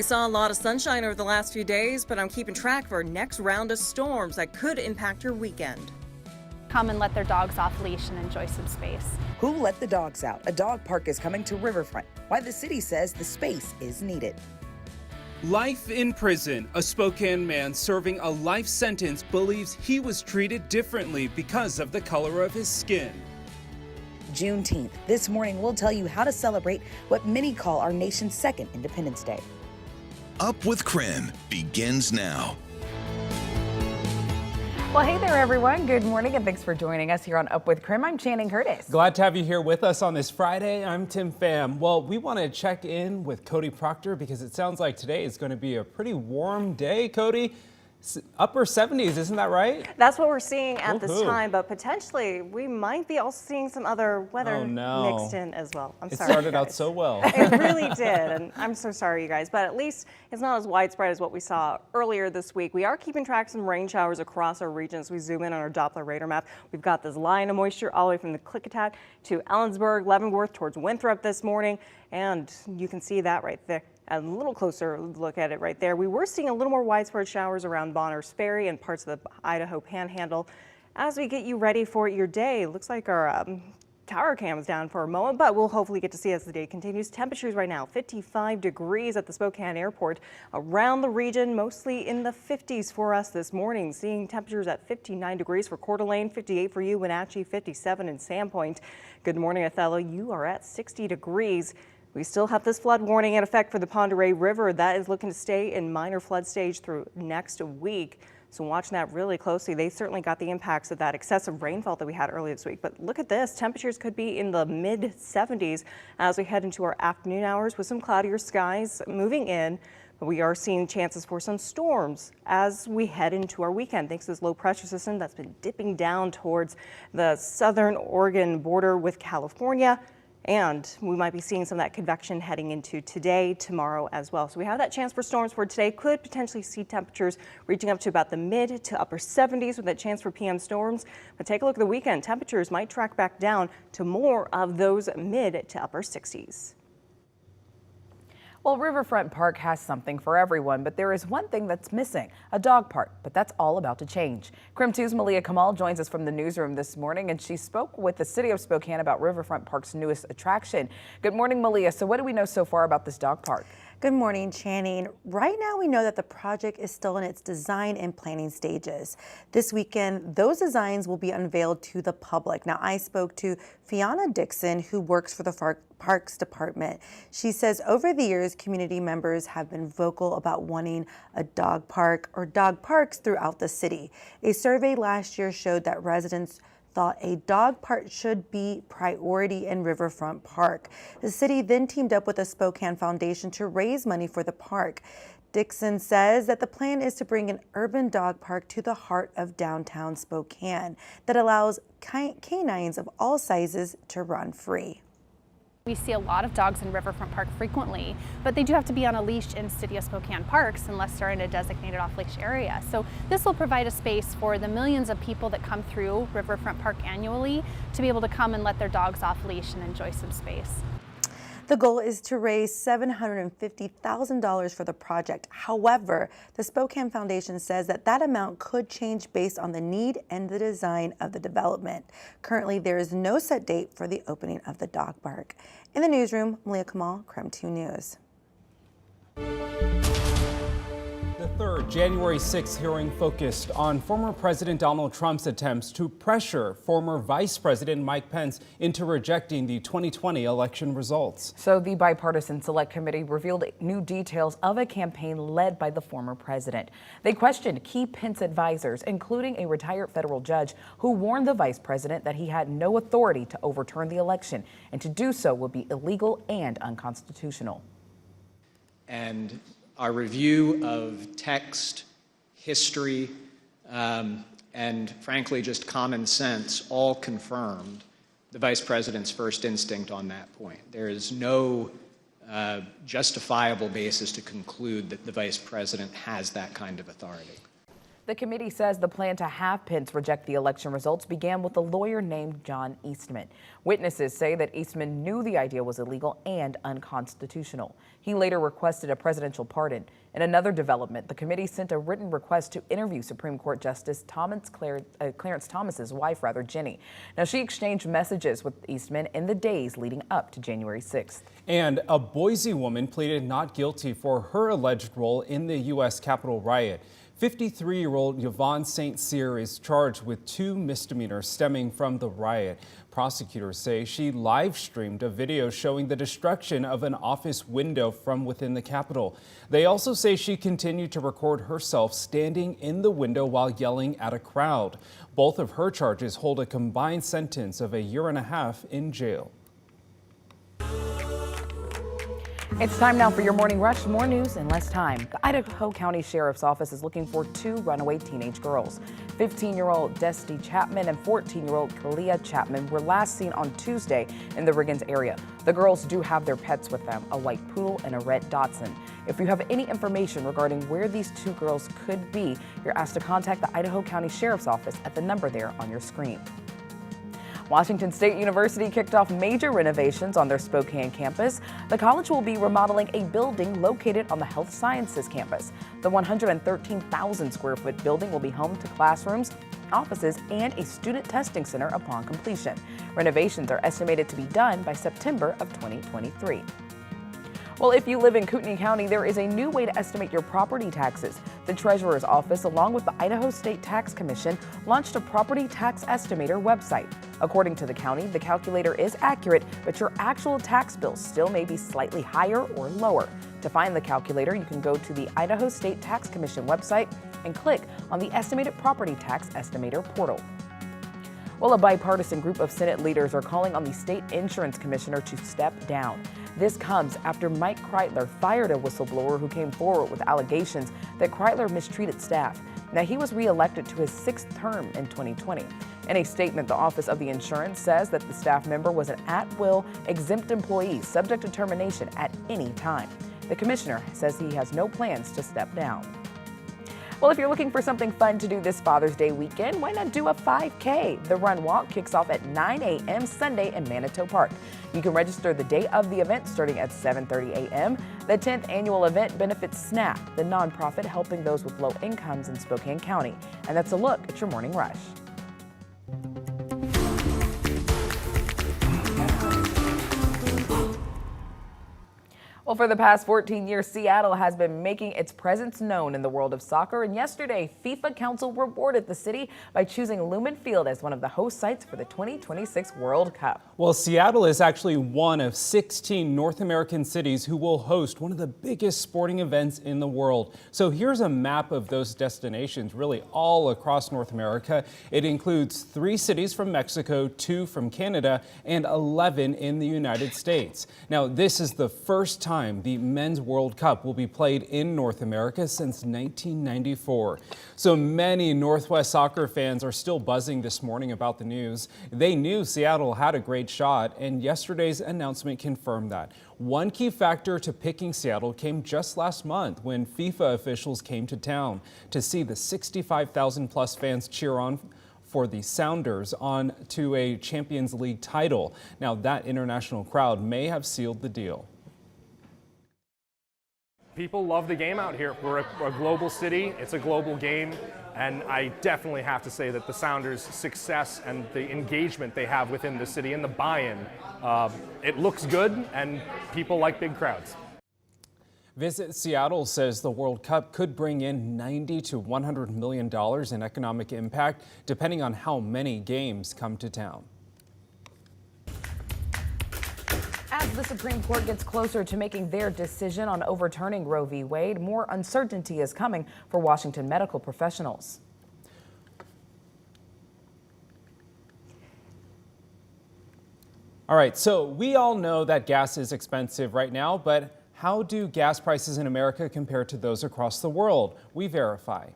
We saw a lot of sunshine over the last few days, but I'm keeping track of our next round of storms that could impact your weekend. Come and let their dogs off leash and enjoy some space. Who let the dogs out? A dog park is coming to Riverfront. Why the city says the space is needed. Life in prison. A Spokane man serving a life sentence believes he was treated differently because of the color of his skin. Juneteenth. This morning, we'll tell you how to celebrate what many call our nation's second Independence Day. Up with KREM begins now. Well, hey there, everyone. Good morning, and thanks for joining us here on Up with KREM. I'm Channing Curtis. Glad to have you here with us on this Friday. I'm Tim Pham. Well, we want to check in with Cody Proctor because it sounds like today is going to be a pretty warm day. Cody, upper 70s, isn't that right? That's what we're seeing at this time, but potentially we might be also seeing some other weather mixed in as well. I'm sorry. It started out so well. It really did, and I'm so sorry, you guys, but at least it's not as widespread as what we saw earlier this week. We are keeping track of some rain showers across our region as we zoom in on our Doppler radar map. We've got this line of moisture all the way from the Klickitat to Ellensburg, Leavenworth towards Winthrop this morning, and you can see that right there. A little closer look at it right there. We were seeing a little more widespread showers around Bonners Ferry and parts of the Idaho Panhandle. As we get you ready for your day, looks like our tower cam is down for a moment, but we'll hopefully get to see as the day continues. Temperatures right now, 55 degrees at the Spokane Airport. Around the region, mostly in the 50s for us this morning. Seeing temperatures at 59 degrees for Coeur d'Alene, 58 for you, Wenatchee, 57 in Sandpoint. Good morning, Othello. You are at 60 degrees. We still have this flood warning in effect for the Pend Oreille River. That is looking to stay in minor flood stage through next week. So watching that really closely. They certainly got the impacts of that excessive rainfall that we had earlier this week. But look at this. Temperatures could be in the mid 70s as we head into our afternoon hours with some cloudier skies moving in. But we are seeing chances for some storms as we head into our weekend. Thanks to this low pressure system that's been dipping down towards the southern Oregon border with California. And we might be seeing some of that convection heading into today, tomorrow as well. So we have that chance for storms for today. Could potentially see temperatures reaching up to about the mid to upper 70s with that chance for PM storms. But take a look at the weekend. Temperatures might track back down to more of those mid to upper 60s. Well, Riverfront Park has something for everyone, but there is one thing that's missing, a dog park, but that's all about to change. KREM 2's Malia Kamal joins us from the newsroom this morning, and she spoke with the city of Spokane about Riverfront Park's newest attraction. Good morning, Malia. So what do we know so far about this dog park? Good morning, Channing. Right now, we know that the project is still in its design and planning stages. This weekend, those designs will be unveiled to the public. Now, I spoke to Fiona Dixon, who works for the Parks Department. She says over the years, community members have been vocal about wanting a dog park or dog parks throughout the city. A survey last year showed that residents thought a dog park should be priority in Riverfront Park. The city then teamed up with the Spokane Foundation to raise money for the park. Dixon says that the plan is to bring an urban dog park to the heart of downtown Spokane that allows canines of all sizes to run free. We see a lot of dogs in Riverfront Park frequently, but they do have to be on a leash in City of Spokane parks unless they're in a designated off-leash area. So this will provide a space for the millions of people that come through Riverfront Park annually to be able to come and let their dogs off leash and enjoy some space. The goal is to raise $750,000 for the project. However, the Spokane Foundation says that that amount could change based on the need and the design of the development. Currently, there is no set date for the opening of the dog park. In the newsroom, Malia Kamal, KREM 2 News. The third January 6th hearing focused on former President Donald Trump's attempts to pressure former Vice President Mike Pence into rejecting the 2020 election results. So the bipartisan select committee revealed new details of a campaign led by the former president. They questioned key Pence advisors, including a retired federal judge who warned the vice president that he had no authority to overturn the election, and to do so would be illegal and unconstitutional. And our review of text, history, and frankly just common sense all confirmed the vice president's first instinct on that point. There is no justifiable basis to conclude that the vice president has that kind of authority. The committee says the plan to have Pence reject the election results began with a lawyer named John Eastman. Witnesses say that Eastman knew the idea was illegal and unconstitutional. He later requested a presidential pardon. In another development, the committee sent a written request to interview Supreme Court Justice Clarence Thomas's wife, Jenny. Now, she exchanged messages with Eastman in the days leading up to January 6th. And a Boise woman pleaded not guilty for her alleged role in the U.S. Capitol riot. 53-year-old Yvonne St. Cyr is charged with 2 misdemeanors stemming from the riot. Prosecutors say she live-streamed a video showing the destruction of an office window from within the Capitol. They also say she continued to record herself standing in the window while yelling at a crowd. Both of her charges hold a combined sentence of 1.5 years in jail. It's time now for your morning rush. More news in less time. The Idaho County Sheriff's Office is looking for 2 runaway teenage girls. 15-year-old Desti Chapman and 14-year-old Kalia Chapman were last seen on Tuesday in the Riggins area. The girls do have their pets with them, a white poodle and a red Dachshund. If you have any information regarding where these 2 girls could be, you're asked to contact the Idaho County Sheriff's Office at the number there on your screen. Washington State University kicked off major renovations on their Spokane campus. The college will be remodeling a building located on the Health Sciences campus. The 113,000 square foot building will be home to classrooms, offices, and a student testing center upon completion. Renovations are estimated to be done by September of 2023. Well, if you live in Kootenai County, there is a new way to estimate your property taxes. The Treasurer's Office, along with the Idaho State Tax Commission, launched a property tax estimator website. According to the county, the calculator is accurate, but your actual tax bill still may be slightly higher or lower. To find the calculator, you can go to the Idaho State Tax Commission website and click on the Estimated Property Tax Estimator portal. Well, a bipartisan group of Senate leaders are calling on the state insurance commissioner to step down. This comes after Mike Kreitler fired a whistleblower who came forward with allegations that Kreitler mistreated staff. Now, he was reelected to his 6th term in 2020. In a statement, the Office of the Insurance says that the staff member was an at-will exempt employee subject to termination at any time. The commissioner says he has no plans to step down. Well, if you're looking for something fun to do this Father's Day weekend, why not do a 5K? The Run Walk kicks off at 9 a.m. Sunday in Manitou Park. You can register the day of the event starting at 7:30 a.m. The 10th annual event benefits SNAP, the nonprofit helping those with low incomes in Spokane County. And that's a look at your morning rush. Well, for the past 14 years, Seattle has been making its presence known in the world of soccer. And yesterday, FIFA Council rewarded the city by choosing Lumen Field as one of the host sites for the 2026 World Cup. Well, Seattle is actually one of 16 North American cities who will host one of the biggest sporting events in the world. So here's a map of those destinations, really all across North America. It includes 3 cities from Mexico, 2 from Canada, and 11 in the United States. Now, this is the first time the Men's World Cup will be played in North America since 1994. So many Northwest soccer fans are still buzzing this morning about the news. They knew Seattle had a great shot, and yesterday's announcement confirmed that. One key factor to picking Seattle came just last month when FIFA officials came to town to see the 65,000 plus fans cheer on for the Sounders on to a Champions League title. Now, that international crowd may have sealed the deal. People love the game out here. We're a global city, it's a global game, and I definitely have to say that the Sounders' success and the engagement they have within the city and the buy-in, it looks good, and people like big crowds. Visit Seattle says the World Cup could bring in $90 to $100 million in economic impact, depending on how many games come to town. As the Supreme Court gets closer to making their decision on overturning Roe v. Wade, more uncertainty is coming for Washington medical professionals. All right, so we all know that gas is expensive right now, but how do gas prices in America compare to those across the world? We verify.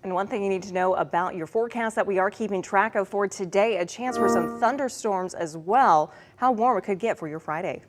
And one thing you need to know about your forecast that we are keeping track of for today, a chance for some thunderstorms as well. How warm it could get for your Friday.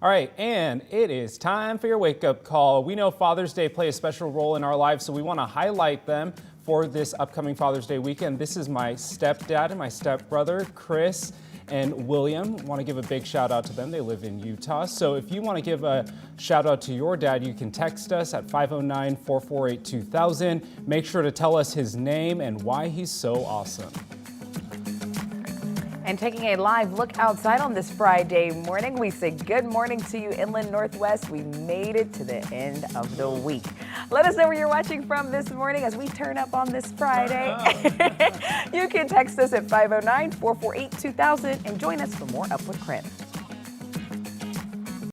All right, and it is time for your wake-up call. We know Father's Day plays a special role in our lives, so we want to highlight them for this upcoming Father's Day weekend. This is my stepdad and my stepbrother, Chris and William. Want to give a big shout out to them. They live in Utah. So if you want to give a shout out to your dad, you can text us at 509-448-2000. Make sure to tell us his name and why he's so awesome. And taking a live look outside on this Friday morning, we say good morning to you, Inland Northwest. We made it to the end of the week. Let us know where you're watching from this morning as we turn up on this Friday. You can text us at 509-448-2000 and join us for more Up with KREM.